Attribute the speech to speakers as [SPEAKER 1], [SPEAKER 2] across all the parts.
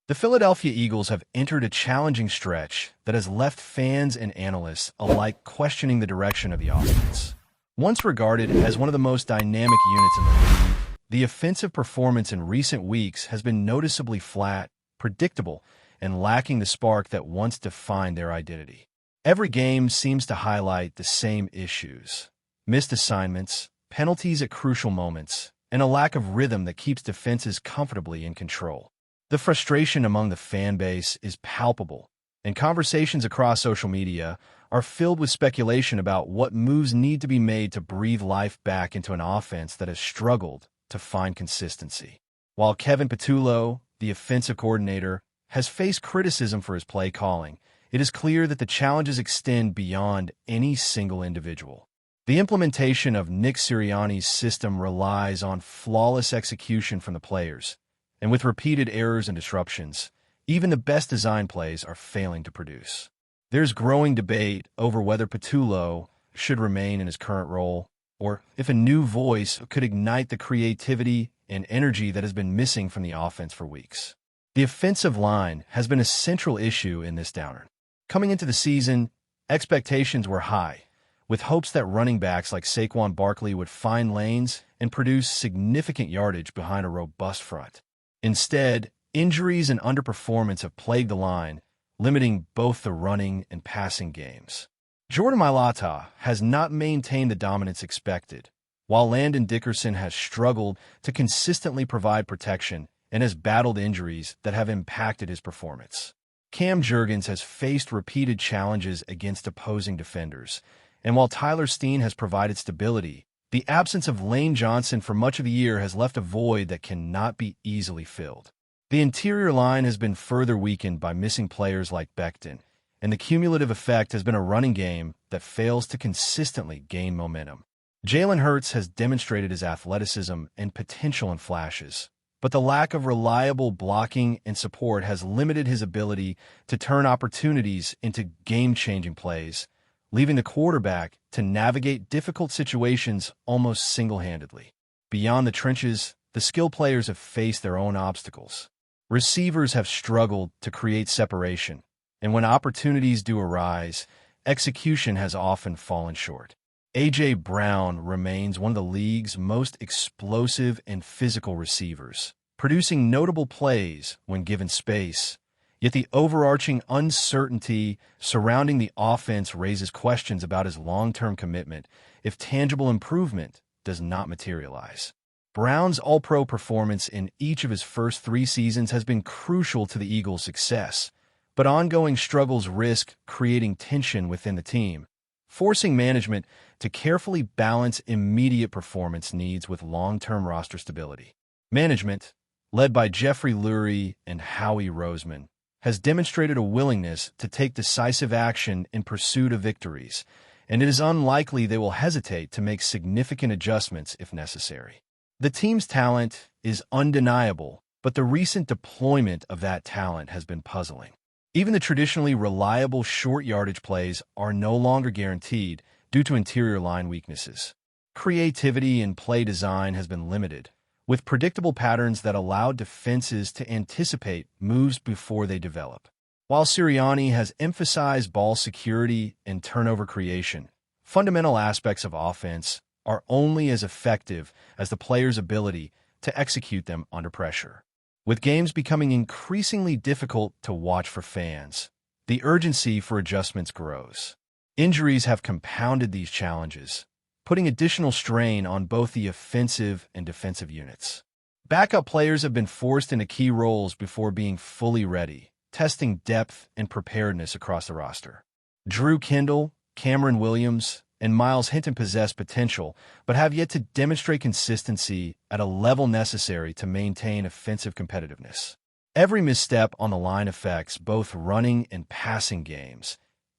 [SPEAKER 1] The Philadelphia Eagles have entered a challenging stretch that has left fans and analysts alike questioning the direction of the offense. Once regarded as one of the most dynamic units in the league, the offensive performance in recent weeks has been noticeably flat, predictable, and lacking the spark that once defined their identity. Every game seems to highlight the same issues: missed assignments, penalties at crucial moments, and a lack of rhythm that keeps defenses comfortably in control. The frustration among the fan base is palpable, and conversations across social media are filled with speculation about what moves need to be made to breathe life back into an offense that has struggled to find consistency. While Kevin Patullo, the offensive coordinator, has faced criticism for his play calling, it is clear that the challenges extend beyond any single individual. The implementation of Nick Sirianni's system relies on flawless execution from the players, and with repeated errors and disruptions, even the best design plays are failing to produce. There's growing debate over whether Patullo should remain in his current role, or if a new voice could ignite the creativity and energy that has been missing from the offense for weeks. The offensive line has been a central issue in this downturn. Coming into the season, expectations were high, with hopes that running backs like Saquon Barkley would find lanes and produce significant yardage behind a robust front. Instead, injuries and underperformance have plagued the line, limiting both the running and passing games. Jordan Mailata has not maintained the dominance expected, while Landon Dickerson has struggled to consistently provide protection and has battled injuries that have impacted his performance. Cam Jurgens has faced repeated challenges against opposing defenders, and while Tyler Steen has provided stability, the absence of Lane Johnson for much of the year has left a void that cannot be easily filled. The interior line has been further weakened by missing players like Becton, and the cumulative effect has been a running game that fails to consistently gain momentum. Jalen Hurts has demonstrated his athleticism and potential in flashes, but the lack of reliable blocking and support has limited his ability to turn opportunities into game-changing plays, leaving the quarterback to navigate difficult situations almost single-handedly. Beyond the trenches, the skill players have faced their own obstacles. Receivers have struggled to create separation, and when opportunities do arise, execution has often fallen short. A.J. Brown remains one of the league's most explosive and physical receivers, producing notable plays when given space. Yet the overarching uncertainty surrounding the offense raises questions about his long-term commitment if tangible improvement does not materialize. Brown's All-Pro performance in each of his first 3 seasons has been crucial to the Eagles' success, but ongoing struggles risk creating tension within the team, forcing management to carefully balance immediate performance needs with long-term roster stability. Management, led by Jeffrey Lurie and Howie Roseman, has demonstrated a willingness to take decisive action in pursuit of victories, and it is unlikely they will hesitate to make significant adjustments if necessary. The team's talent is undeniable, but the recent deployment of that talent has been puzzling. Even the traditionally reliable short yardage plays are no longer guaranteed due to interior line weaknesses. Creativity in play design has been limited, with predictable patterns that allow defenses to anticipate moves before they develop. While Sirianni has emphasized ball security and turnover creation, fundamental aspects of offense are only as effective as the player's ability to execute them under pressure. With games becoming increasingly difficult to watch for fans, the urgency for adjustments grows. Injuries have compounded these challenges, putting additional strain on both the offensive and defensive units. Backup players have been forced into key roles before being fully ready, testing depth and preparedness across the roster. Drew Kendall, Cameron Williams, and Miles Hinton possess potential, but have yet to demonstrate consistency at a level necessary to maintain offensive competitiveness. Every misstep on the line affects both running and passing games,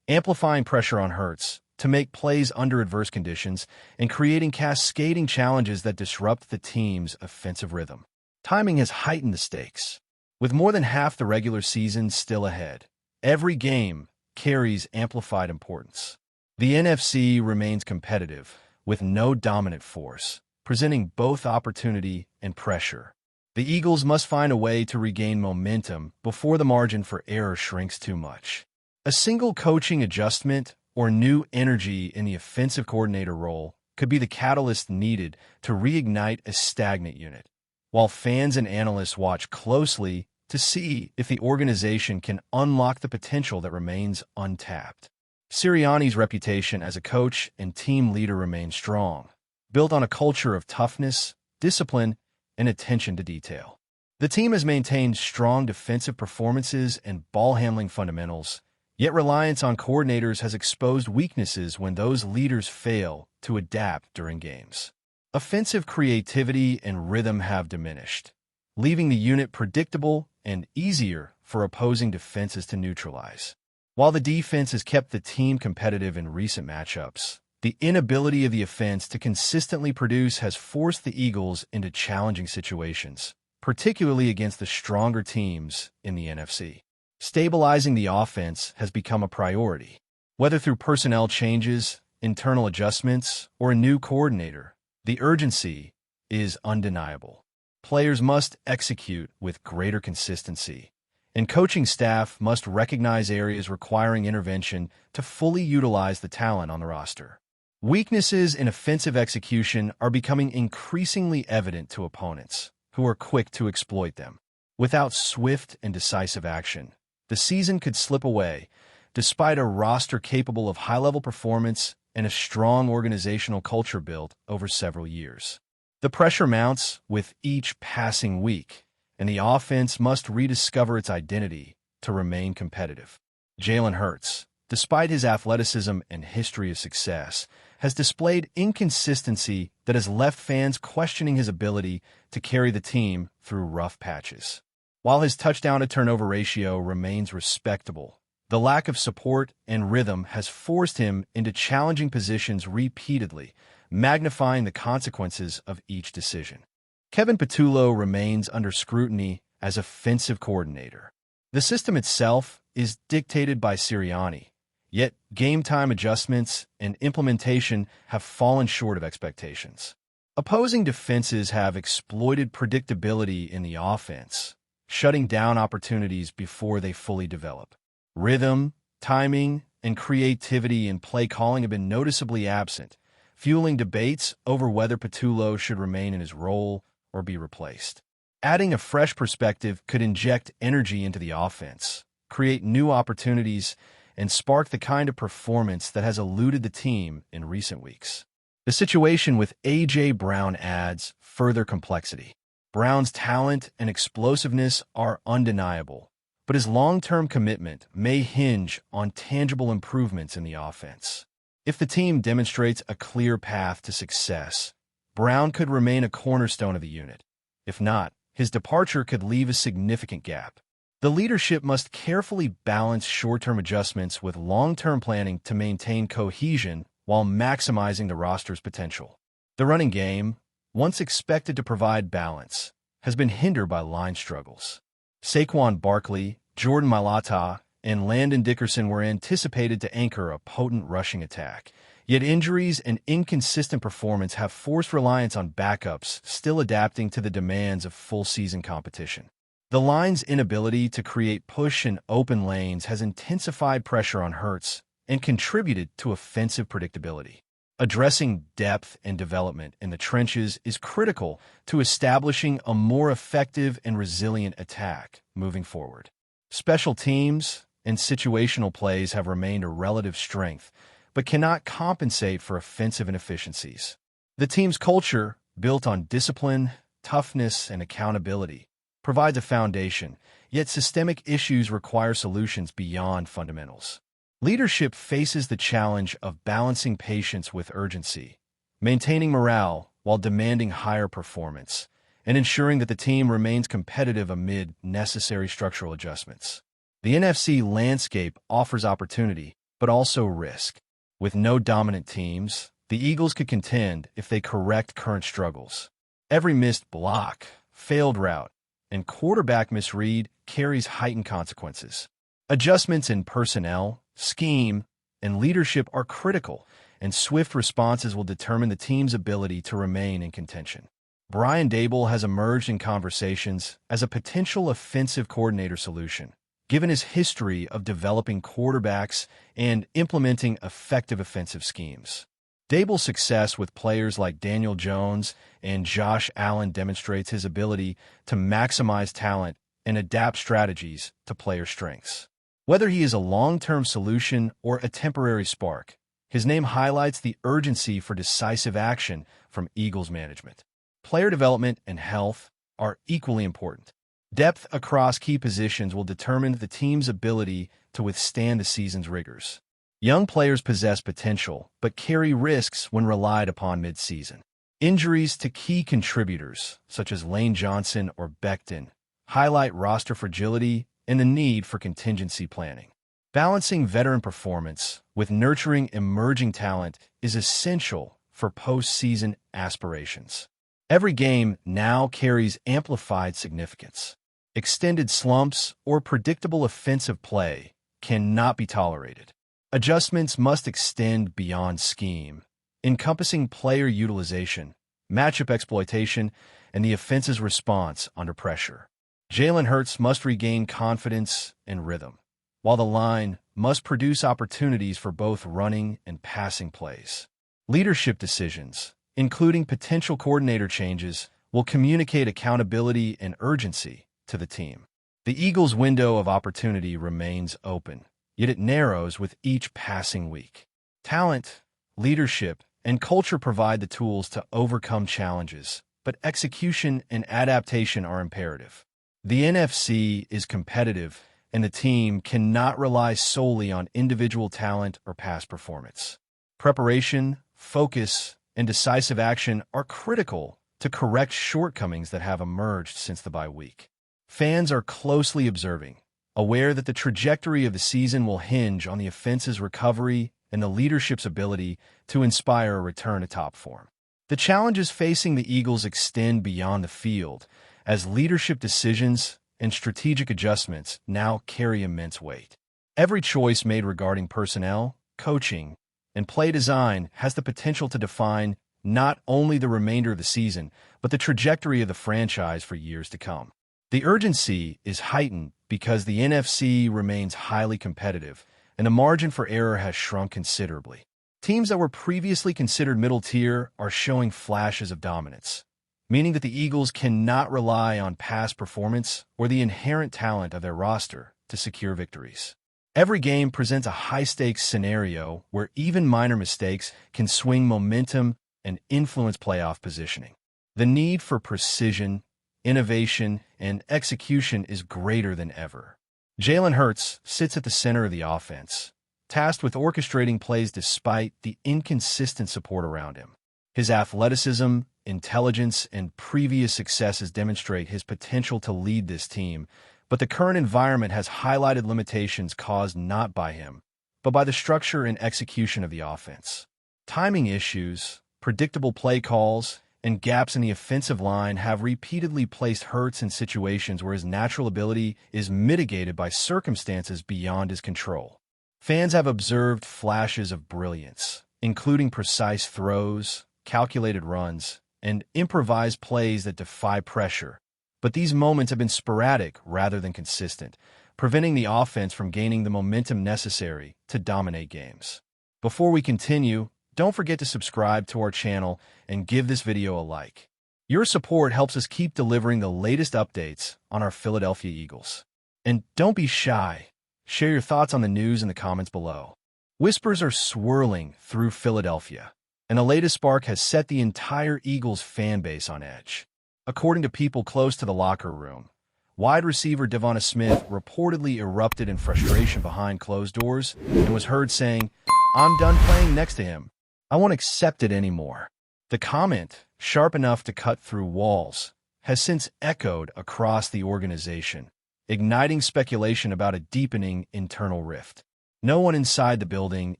[SPEAKER 1] amplifying pressure on Hurts to make plays under adverse conditions and creating cascading challenges that disrupt the team's offensive rhythm. Timing has heightened the stakes. With more than half the regular season still ahead, every game carries amplified importance. The NFC remains competitive, with no dominant force, presenting both opportunity and pressure. The Eagles must find a way to regain momentum before the margin for error shrinks too much. A single coaching adjustment or new energy in the offensive coordinator role could be the catalyst needed to reignite a stagnant unit, while fans and analysts watch closely to see if the organization can unlock the potential that remains untapped. Sirianni's reputation as a coach and team leader remains strong, built on a culture of toughness, discipline, and attention to detail. The team has maintained strong defensive performances and ball-handling fundamentals, yet reliance on coordinators has exposed weaknesses when those leaders fail to adapt during games. Offensive creativity and rhythm have diminished, leaving the unit predictable and easier for opposing defenses to neutralize. While the defense has kept the team competitive in recent matchups, the inability of the offense to consistently produce has forced the Eagles into challenging situations, particularly against the stronger teams in the NFC. Stabilizing the offense has become a priority. Whether through personnel changes, internal adjustments, or a new coordinator, the urgency is undeniable. Players must execute with greater consistency, and coaching staff must recognize areas requiring intervention to fully utilize the talent on the roster. Weaknesses in offensive execution are becoming increasingly evident to opponents, who are quick to exploit them. Without swift and decisive action, the season could slip away, despite a roster capable of high-level performance and a strong organizational culture built over several years. The pressure mounts with each passing week, and the offense must rediscover its identity to remain competitive. Jalen Hurts, despite his athleticism and history of success, has displayed inconsistency that has left fans questioning his ability to carry the team through rough patches. While his touchdown-to-turnover ratio remains respectable, the lack of support and rhythm has forced him into challenging positions repeatedly, magnifying the consequences of each decision. Kevin Patullo remains under scrutiny as offensive coordinator. The system itself is dictated by Sirianni, yet game-time adjustments and implementation have fallen short of expectations. Opposing defenses have exploited predictability in the offense, shutting down opportunities before they fully develop. Rhythm, timing, and creativity in play calling have been noticeably absent, fueling debates over whether Patullo should remain in his role or be replaced. Adding a fresh perspective could inject energy into the offense, create new opportunities, and spark the kind of performance that has eluded the team in recent weeks. The situation with A.J. Brown adds further complexity. Brown's talent and explosiveness are undeniable, but his long-term commitment may hinge on tangible improvements in the offense. If the team demonstrates a clear path to success, Brown could remain a cornerstone of the unit. If not, his departure could leave a significant gap. The leadership must carefully balance short-term adjustments with long-term planning to maintain cohesion while maximizing the roster's potential. The running game, once expected to provide balance, has been hindered by line struggles. Saquon Barkley, Jordan Mailata, and Landon Dickerson were anticipated to anchor a potent rushing attack, yet injuries and inconsistent performance have forced reliance on backups still adapting to the demands of full-season competition. The line's inability to create push and open lanes has intensified pressure on Hurts and contributed to offensive predictability. Addressing depth and development in the trenches is critical to establishing a more effective and resilient attack moving forward. Special teams and situational plays have remained a relative strength, but cannot compensate for offensive inefficiencies. The team's culture, built on discipline, toughness, and accountability, provides a foundation, yet systemic issues require solutions beyond fundamentals. Leadership faces the challenge of balancing patience with urgency, maintaining morale while demanding higher performance, and ensuring that the team remains competitive amid necessary structural adjustments. The NFC landscape offers opportunity, but also risk. With no dominant teams, the Eagles could contend if they correct current struggles. Every missed block, failed route, and quarterback misread carries heightened consequences. Adjustments in personnel, scheme, and leadership are critical, and swift responses will determine the team's ability to remain in contention. Brian Daboll has emerged in conversations as a potential offensive coordinator solution, given his history of developing quarterbacks and implementing effective offensive schemes. Daboll's success with players like Daniel Jones and Josh Allen demonstrates his ability to maximize talent and adapt strategies to player strengths. Whether he is a long-term solution or a temporary spark, his name highlights the urgency for decisive action from Eagles management. Player development and health are equally important. Depth across key positions will determine the team's ability to withstand the season's rigors. Young players possess potential, but carry risks when relied upon mid-season. Injuries to key contributors, such as Lane Johnson or Becton, highlight roster fragility and the need for contingency planning. Balancing veteran performance with nurturing emerging talent is essential for postseason aspirations. Every game now carries amplified significance. Extended slumps or predictable offensive play cannot be tolerated. Adjustments must extend beyond scheme, encompassing player utilization, matchup exploitation, and the offense's response under pressure. Jalen Hurts must regain confidence and rhythm, while the line must produce opportunities for both running and passing plays. Leadership decisions, including potential coordinator changes, will communicate accountability and urgency to the team. The Eagles' window of opportunity remains open, yet it narrows with each passing week. Talent, leadership, and culture provide the tools to overcome challenges, but execution and adaptation are imperative. The NFC is competitive, and the team cannot rely solely on individual talent or past performance. Preparation, focus, and decisive action are critical to correct shortcomings that have emerged since the bye week. Fans are closely observing, aware that the trajectory of the season will hinge on the offense's recovery and the leadership's ability to inspire a return to top form. The challenges facing the Eagles extend beyond the field, as leadership decisions and strategic adjustments now carry immense weight. Every choice made regarding personnel, coaching, and play design has the potential to define not only the remainder of the season, but the trajectory of the franchise for years to come. The urgency is heightened because the NFC remains highly competitive, and the margin for error has shrunk considerably. Teams that were previously considered middle tier are showing flashes of dominance, meaning that the Eagles cannot rely on past performance or the inherent talent of their roster to secure victories. Every game presents a high-stakes scenario where even minor mistakes can swing momentum and influence playoff positioning. The need for precision, innovation, and execution is greater than ever. Jalen Hurts sits at the center of the offense, tasked with orchestrating plays despite the inconsistent support around him. His athleticism, intelligence, and previous successes demonstrate his potential to lead this team, but the current environment has highlighted limitations caused not by him, but by the structure and execution of the offense. Timing issues, predictable play calls, and gaps in the offensive line have repeatedly placed Hurts in situations where his natural ability is mitigated by circumstances beyond his control. Fans have observed flashes of brilliance, including precise throws, calculated runs, and improvised plays that defy pressure. But these moments have been sporadic rather than consistent, preventing the offense from gaining the momentum necessary to dominate games. Before we continue, don't forget to subscribe to our channel and give this video a like. Your support helps us keep delivering the latest updates on our Philadelphia Eagles. And don't be shy. Share your thoughts on the news in the comments below. Whispers are swirling through Philadelphia, and the latest spark has set the entire Eagles fan base on edge. According to people close to the locker room, wide receiver DeVonta Smith reportedly erupted in frustration behind closed doors and was heard saying, "I'm done playing next to him. I won't accept it anymore." The comment, sharp enough to cut through walls, has since echoed across the organization, igniting speculation about a deepening internal rift. No one inside the building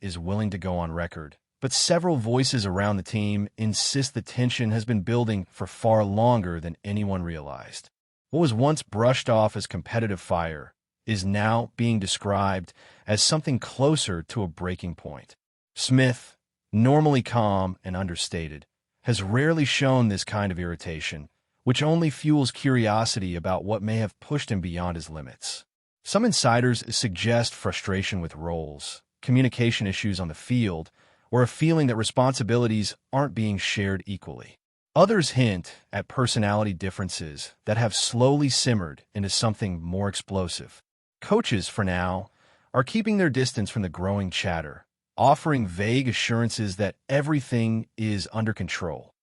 [SPEAKER 1] is willing to go on record, but several voices around the team insist the tension has been building for far longer than anyone realized. What was once brushed off as competitive fire is now being described as something closer to a breaking point. Smith, normally calm and understated, has rarely shown this kind of irritation, which only fuels curiosity about what may have pushed him beyond his limits. Some insiders suggest frustration with roles, communication issues on the field, or a feeling that responsibilities aren't being shared equally. Others hint at personality differences that have slowly simmered into something more explosive. Coaches, for now, are keeping their distance from the growing chatter, offering vague assurances that everything is under control.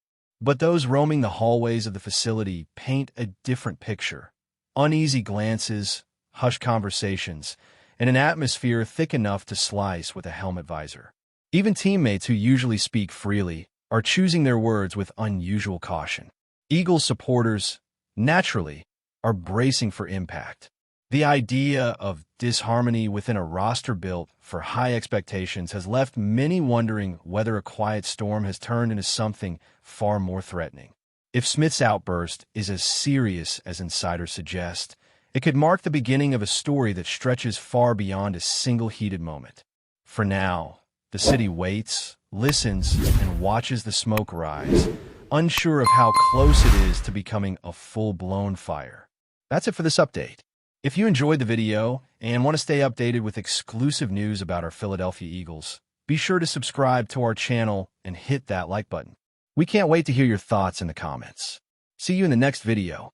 [SPEAKER 1] But those roaming the hallways of the facility paint a different picture. Uneasy glances, hushed conversations, and an atmosphere thick enough to slice with a helmet visor. Even teammates who usually speak freely are choosing their words with unusual caution. Eagles supporters, naturally, are bracing for impact. The idea of disharmony within a roster built for high expectations has left many wondering whether a quiet storm has turned into something far more threatening. If Smith's outburst is as serious as insiders suggest, it could mark the beginning of a story that stretches far beyond a single heated moment. For now, the city waits, listens, and watches the smoke rise, unsure of how close it is to becoming a full-blown fire. That's it for this update. If you enjoyed the video and want to stay updated with exclusive news about our Philadelphia Eagles, be sure to subscribe to our channel and hit that like button. We can't wait to hear your thoughts in the comments. See you in the next video.